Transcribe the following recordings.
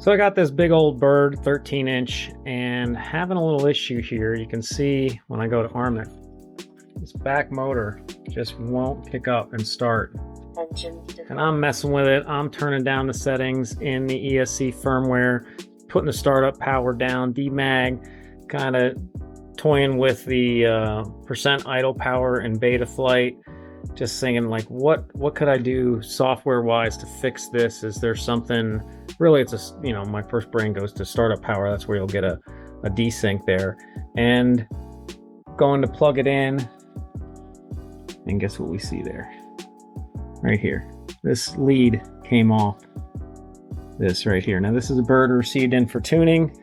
So I got this big old bird, 13-inch, and having a little issue here. You can see when I go to arm it, this back motor just won't pick up and start. And I'm messing with it. I'm turning down the settings in the ESC firmware, putting the startup power down, demag, kind of toying with the percent idle power in beta flight. Just thinking like, what could I do software wise to fix this? Is there something? Really, it's a, my first brain goes to startup power. That's where you'll get a desync there. And going to plug it in, and guess what we see there? Right here. This lead came off. This right here. Now this is a bird received in for tuning.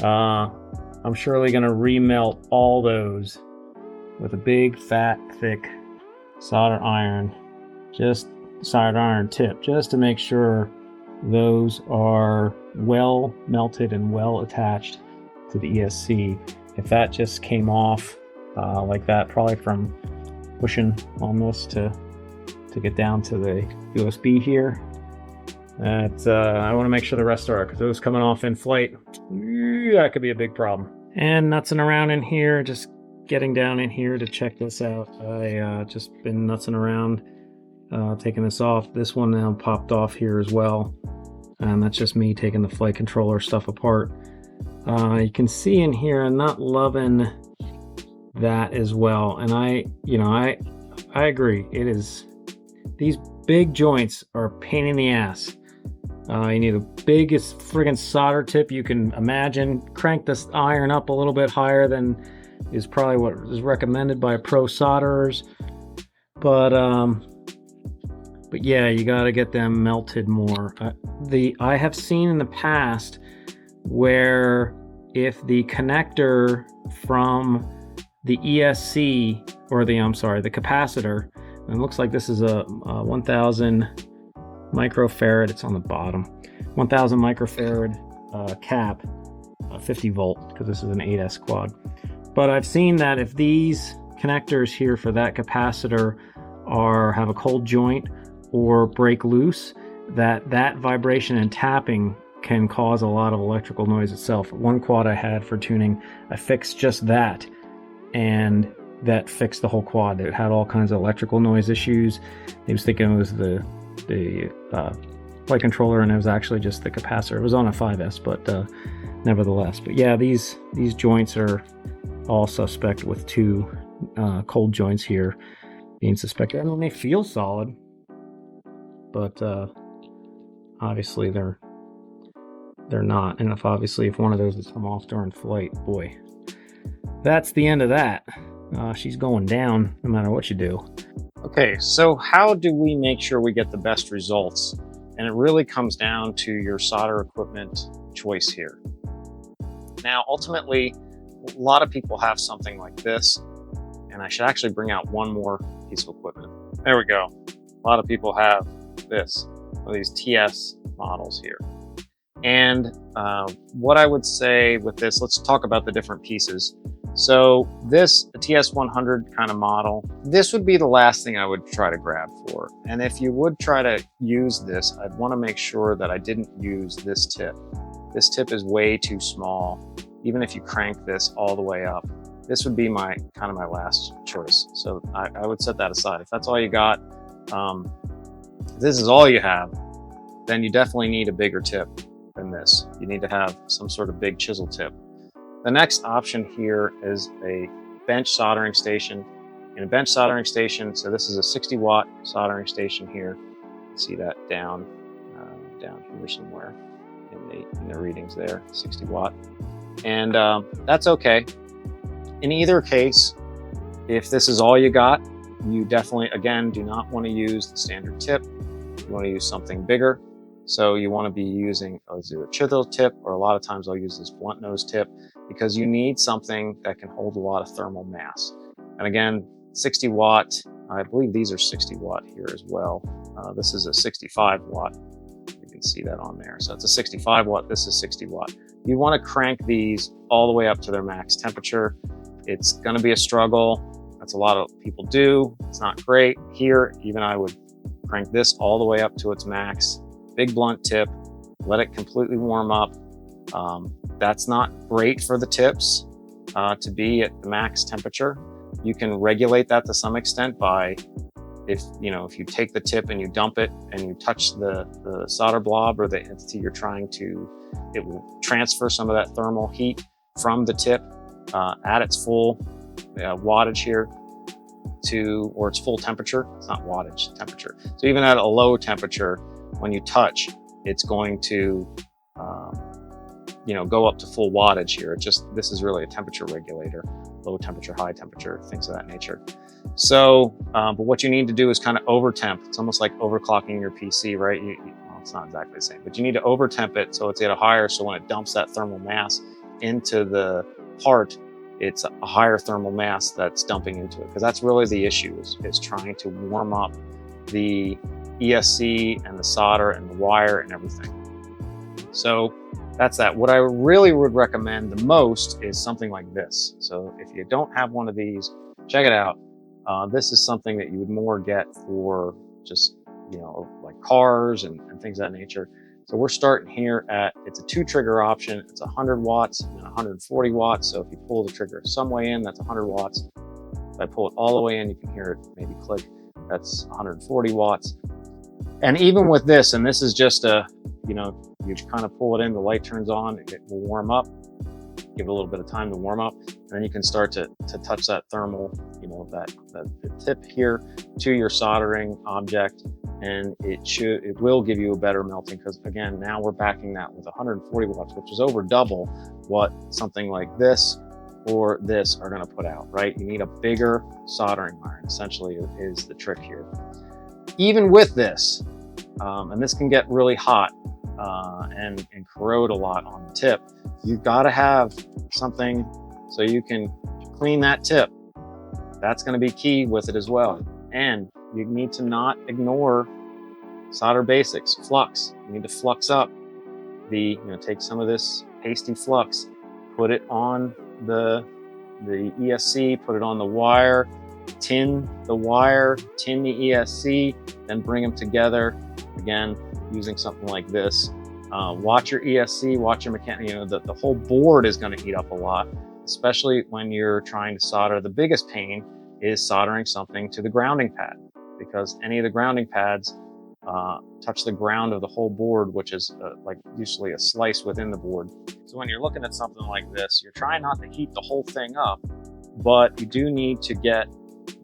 I'm surely gonna remelt all those with a big, fat, thick solder iron, just solder iron tip, just to make sure those are well melted and well attached to the ESC. If that just came off like that, probably from pushing on this to get down to the USB here, that I want to make sure the rest are, because those coming off in flight, that could be a big problem. And nutsing around in here, just getting down in here to check this out. I just been nutsing around, taking this off. This one now popped off here as well, and that's just me taking the flight controller stuff apart. You can see in here I'm not loving that as well, and I agree. It is, these big joints are a pain in the ass. You need the biggest friggin' solder tip you can imagine. Crank this iron up a little bit higher than is probably what is recommended by pro solderers, but yeah, you got to get them melted more. I have seen in the past where if the connector from the ESC, or the capacitor, and it looks like this is a 1000 microfarad, it's on the bottom, 1000 microfarad cap, 50 volt, because this is an 8S quad. But I've seen that if these connectors here for that capacitor have a cold joint or break loose, that vibration and tapping can cause a lot of electrical noise itself. One quad I had for tuning, I fixed just that, and that fixed the whole quad. It had all kinds of electrical noise issues. He was thinking it was the flight controller, and it was actually just the capacitor. It was on a 5S, but nevertheless. But yeah, these joints are all suspect, with two cold joints here being suspected. I mean, they feel solid, but obviously they're not. And if one of those has come off during flight, boy, that's the end of that. She's going down no matter what you do. Okay, so how do we make sure we get the best results? And it really comes down to your solder equipment choice here. Now, ultimately, a lot of people have something like this, and I should actually bring out one more piece of equipment. There we go. A lot of people have this, one of these TS models here. And what I would say with this, let's talk about the different pieces. So this, the TS100 kind of model, this would be the last thing I would try to grab for. And if you would try to use this, I'd want to make sure that I didn't use this tip. This tip is way too small. Even if you crank this all the way up, this would be my last choice. So I would set that aside. If that's all you got, if this is all you have, then you definitely need a bigger tip than this. You need to have some sort of big chisel tip. The next option here is a bench soldering station. In a bench soldering station, so this is a 60 watt soldering station here. You can see that down here somewhere in the readings there, 60 watt. And that's okay. In either case, if this is all you got, you definitely, again, do not want to use the standard tip. You want to use something bigger. So you want to be using either a chisel tip, or a lot of times I'll use this blunt nose tip, because you need something that can hold a lot of thermal mass. And again, 60 watt, I believe these are 60 watt here as well. This is a 65 watt. You can see that on there. So it's a 65 watt, this is 60 watt. You want to crank these all the way up to their max temperature. It's going to be a struggle. That's a lot of people do. It's not great. Here, even I would crank this all the way up to its max. Big blunt tip, let it completely warm up. That's not great for the tips to be at the max temperature. You can regulate that to some extent by, if you take the tip and you dump it and you touch the solder blob or the entity you're trying to, it will transfer some of that thermal heat from the tip at its full wattage here or its full temperature. It's not wattage, temperature. So even at a low temperature, when you touch, it's going to go up to full wattage here. This is really a temperature regulator, low temperature, high temperature, things of that nature. So, but what you need to do is kind of over temp. It's almost like overclocking your PC, right? Well, it's not exactly the same, but you need to over temp it so it's at a higher, so when it dumps that thermal mass into the part, it's a higher thermal mass that's dumping into it. Because that's really the issue, is trying to warm up the ESC and the solder and the wire and everything. So that's that. What I really would recommend the most is something like this. So if you don't have one of these, check it out. This is something that you would more get for just, like cars and things of that nature. So we're starting here at, it's a 2 trigger option. It's 100 watts and 140 watts. So if you pull the trigger some way in, that's 100 watts. If I pull it all the way in, you can hear it maybe click. That's 140 watts. And even with this, and this is just you kind of pull it in, the light turns on, it will warm up, give it a little bit of time to warm up, and then you can start to touch that thermal, the tip here to your soldering object, and it will give you a better melting, because again, now we're backing that with 140 watts, which is over double what something like this or this are going to put out, right? You need a bigger soldering iron, essentially, is the trick here. Even with this, and this can get really hot and corrode a lot on the tip, you've got to have something so you can clean that tip. That's going to be key with it as well. And you need to not ignore solder basics, flux. You need to flux up take some of this pasty flux, put it on the ESC, put it on the wire, tin the wire, tin the ESC, then bring them together. Again, using something like this. Watch your ESC, watch your mechanic. The whole board is going to heat up a lot, especially when you're trying to solder. The biggest pain is soldering something to the grounding pad, because any of the grounding pads touch the ground of the whole board, which is like usually a slice within the board. So when you're looking at something like this, you're trying not to heat the whole thing up, but you do need to get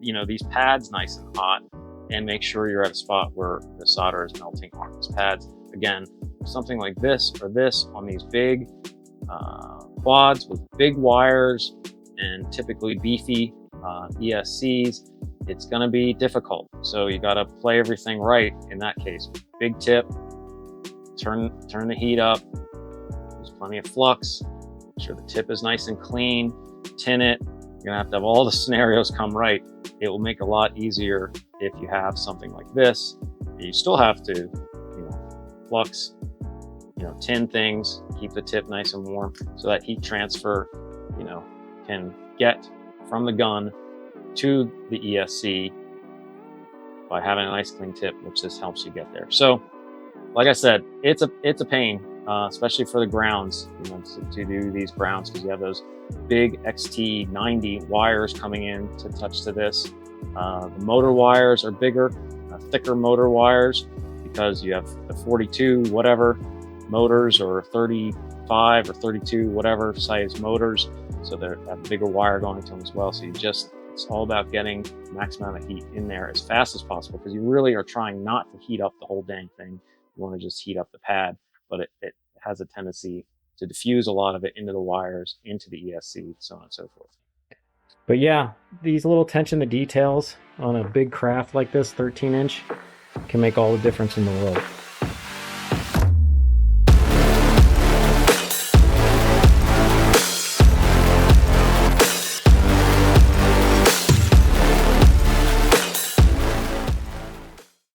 these pads nice and hot, and make sure you're at a spot where the solder is melting on these pads. Again, something like this or this on these big quads with big wires and typically beefy ESCs, it's going to be difficult. So you got to play everything right in that case. Big tip, turn the heat up, there's plenty of flux, make sure the tip is nice and clean, tin it. You're going to have all the scenarios come right. It will make it a lot easier if you have something like this. You still have to, flux, tin things, keep the tip nice and warm, so that heat transfer, can get from the gun to the ESC by having a nice clean tip, which this helps you get there. So, like I said, it's a pain, especially for the grounds, to do these grounds, because you have those big XT90 wires coming in to touch to this. The motor wires are bigger, thicker motor wires, because you have the 42 whatever motors, or 35 or 32 whatever size motors, so they have a bigger wire going to them as well. So it's all about getting the max amount of heat in there as fast as possible, because you really are trying not to heat up the whole dang thing. You want to just heat up the pad, but it has a tendency to diffuse a lot of it into the wires, into the ESC, so on and so forth. But yeah, these little attention to details on a big craft like this, 13-inch, can make all the difference in the world.